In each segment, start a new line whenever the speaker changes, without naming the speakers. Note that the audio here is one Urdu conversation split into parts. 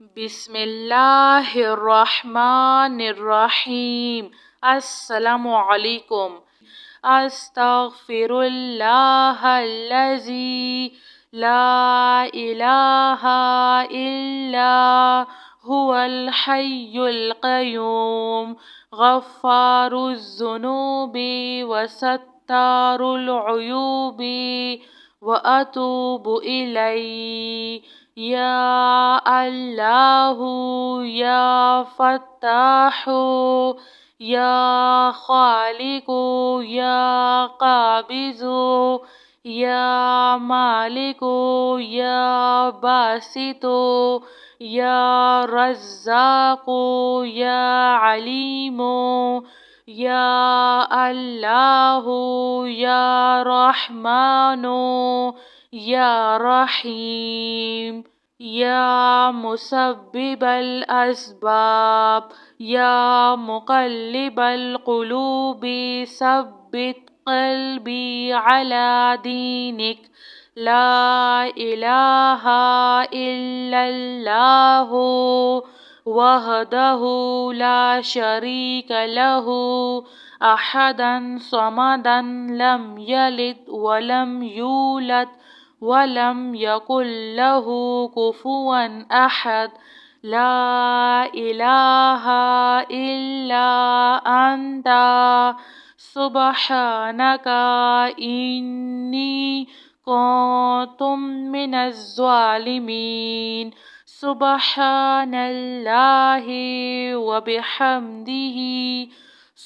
بسم اللہ الرحمن الرحیم۔ السلام علیکم۔ استغفر اللہ الذی لا الہ الا هو الحی القیوم غفار الذنوب وستار العیوب واتوب الیہ یا اللہ یا فتاح یا خالق یا قابض یا مالک یا باسط یا رزاق یا علیم یا اللہ یا رحمن یا رحیم یا مسبب الاسباب یا مقلب القلوب ثبت قلبی علی دینک لا الہ الا اللہ وحدہ لا شریک لہ احدا صمدا لم یلد ولم یولد ولم یکن لہ کفوا احد لا الہ الا انت سبحانک انی کنت من الظالمین۔ سبحان اللہ وبحمدہ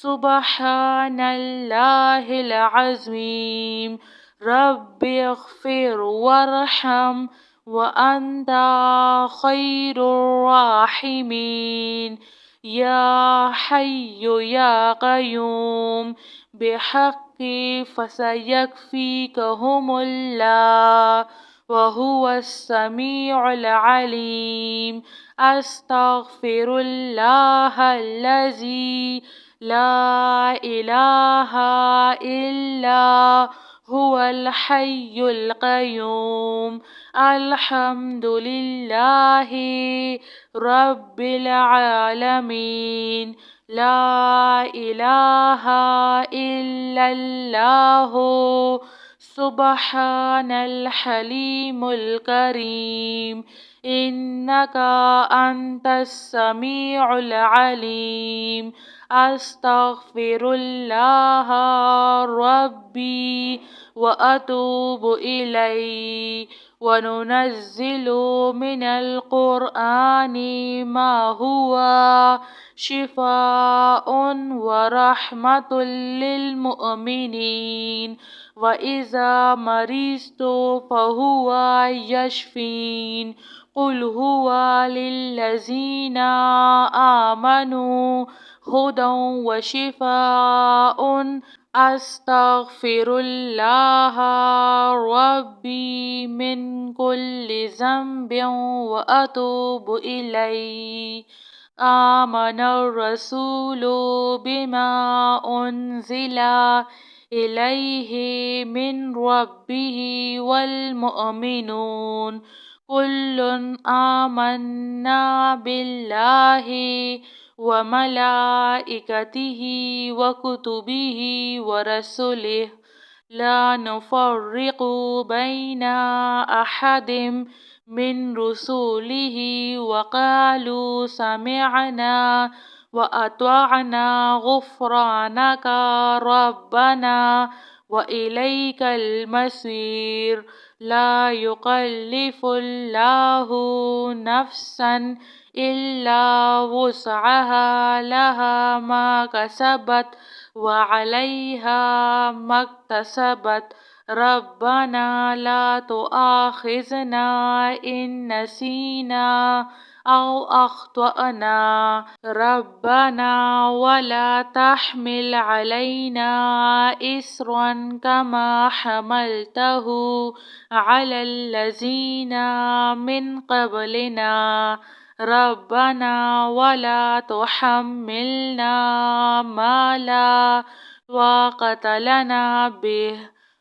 سبحان اللہ العظیم۔ رب اغفر وارحم وانت خیر الراحمین۔ یا حی یا قیوم بحق فسیکفیکہم اللہ وہو السمیع العلیم۔ استغفر اللہ الذی لا الہ الا هو الحی القیوم۔ الحمد للہ رب العالمین۔ لا الہ الا اللہ سبحان الحلیم الکریم۔ انک انت السمیع العلیم۔ استغفر اللہ ربی واتوب الیہ۔ وننزل من القرآن ما هو شفاء ورحمة للمؤمنين وإذا مرضت فهو يشفين۔ قل هو للذين آمنوا هدى وشفاء۔ استغفر اللہ ربی من کل ذنب واتوب الیہ۔ آمن الرسول بما انزل الیہ من ربہ والمؤمنون کل آمنا باللہ وملائکتہ وکتبہ ورسلہ لا نفرق بین احد من رسلہ وقالوا سمعنا وأطعنا غفرانك ربنا وإليك المصير۔ لا يكلف الله نفسا إلا وسعها لها ما كسبت وعليها ما اكتسبت۔ ربنا لا تؤاخذنا إن نسينا أو أخطأنا ربنا ولا تحمل علينا إصرا كما حملته على الذين من قبلنا ربنا ولا تحملنا ما لا طاقة لنا به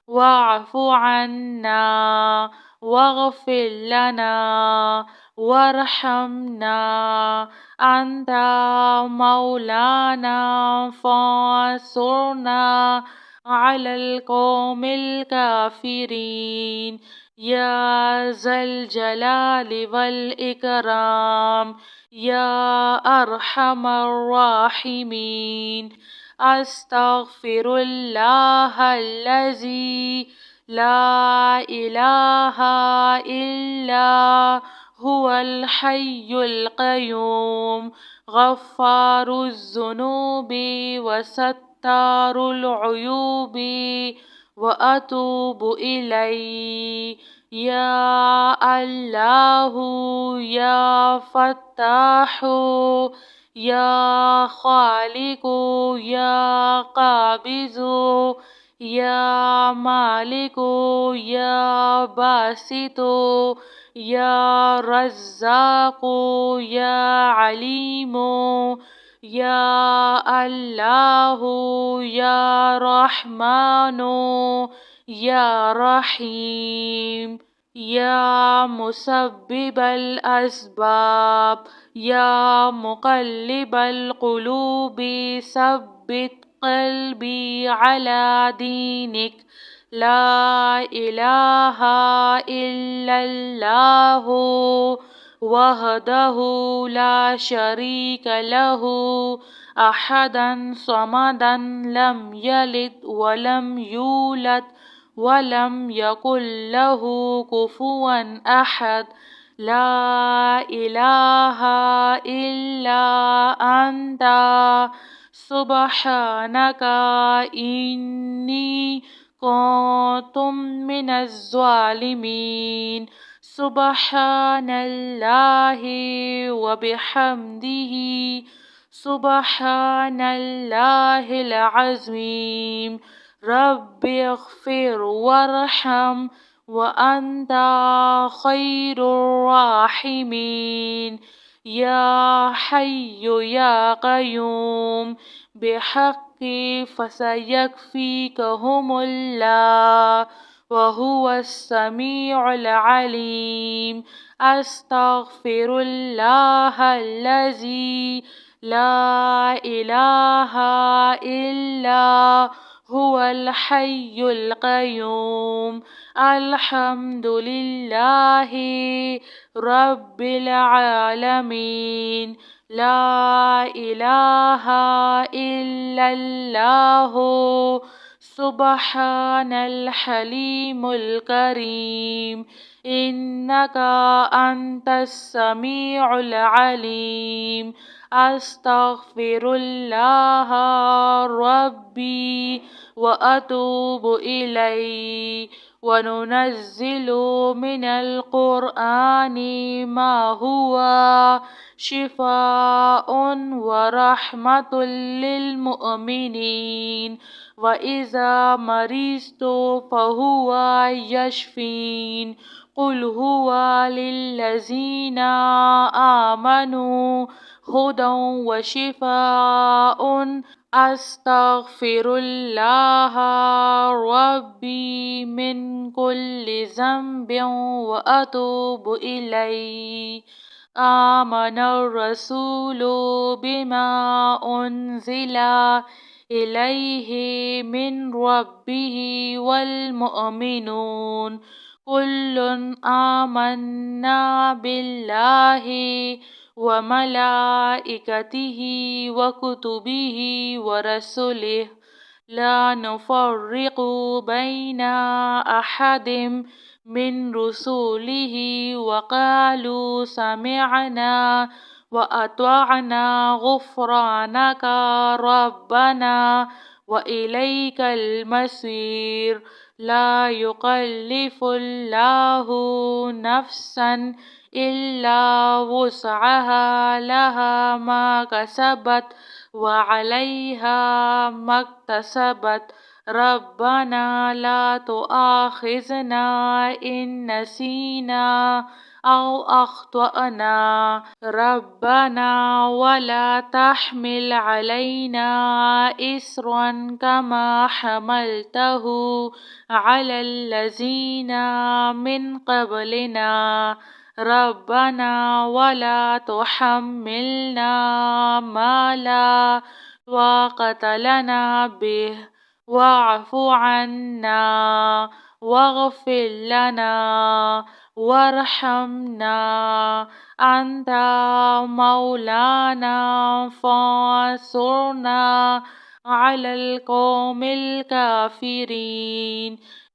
واعف عنا واغفر لنا وارحمنا أنت مولانا فانصرنا على القوم الكافرين يا ذا الجلال والإكرام يا أرحم الراحمين. أستغفر الله الذي لا إله إلا هو الحي القيوم غفار الذنوب وستار العيوب وأتوب إليه يا الله يا فتاح يا خالق يا قابض يا مالك يا باسط يا رزاق يا عليم يا الله يا رحمن يا رحيم يا مسبب الأسباب يا مقلب القلوب ثبت قلبي على دينك لا إله إلا الله وحده لا شريك له أحدا صمدا لم يلد ولم يولد ولم يكن له كفوا أحد لا إله إلا أنت سبحانك إني كنت من الظالمين. سبحان الله وبحمده سبحان الله العظيم. رب اغفر وارحم وأنت خير الراحمين. يا حي يا قيوم بحق فسيكفيكهم الله وهو السميع العليم. أستغفر الله الذي لا إله إلا هو الحي القيوم. الحمد لله رب العالمين. لا إله إلا الله سبحان الحليم الكريم. إنك أنت السميع العليم. أستغفر الله ربي وأتوب إليه. وننزل من القرآن ما هو شفاء ورحمة للمؤمنين وإذا مرضت فهو يشفين. قل هو للذين آمنوا هدى وشفاء. أستغفر الله ربي من كل ذنب وأتوب إليه. آمن الرسول بما أنزل إليه من ربه والمؤمنون كل آمنا بالله وملائكته وكتبه ورسله لا نفرق بين أحد من رسله وقالوا سمعنا وأطعنا غفرانك ربنا وإليك المصير. لا يكلف الله نفسا إلا وسعها لها ما كسبت وعليها ما اكتسبت. ربنا لا تؤاخذنا إن نسينا أو أخطأنا. ربنا ولا تحمل علينا إصرا كما حملته على الذين من قبلنا. ربنا ولا تحملنا ما لا طاقة لنا به واعف عنا واغفر لنا وارحمنا أنت مولانا فانصرنا على القوم الكافرين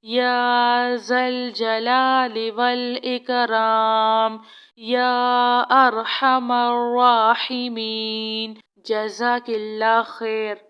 يا ذا الجلال والإكرام يا أرحم الراحمين. جزاك الله خير.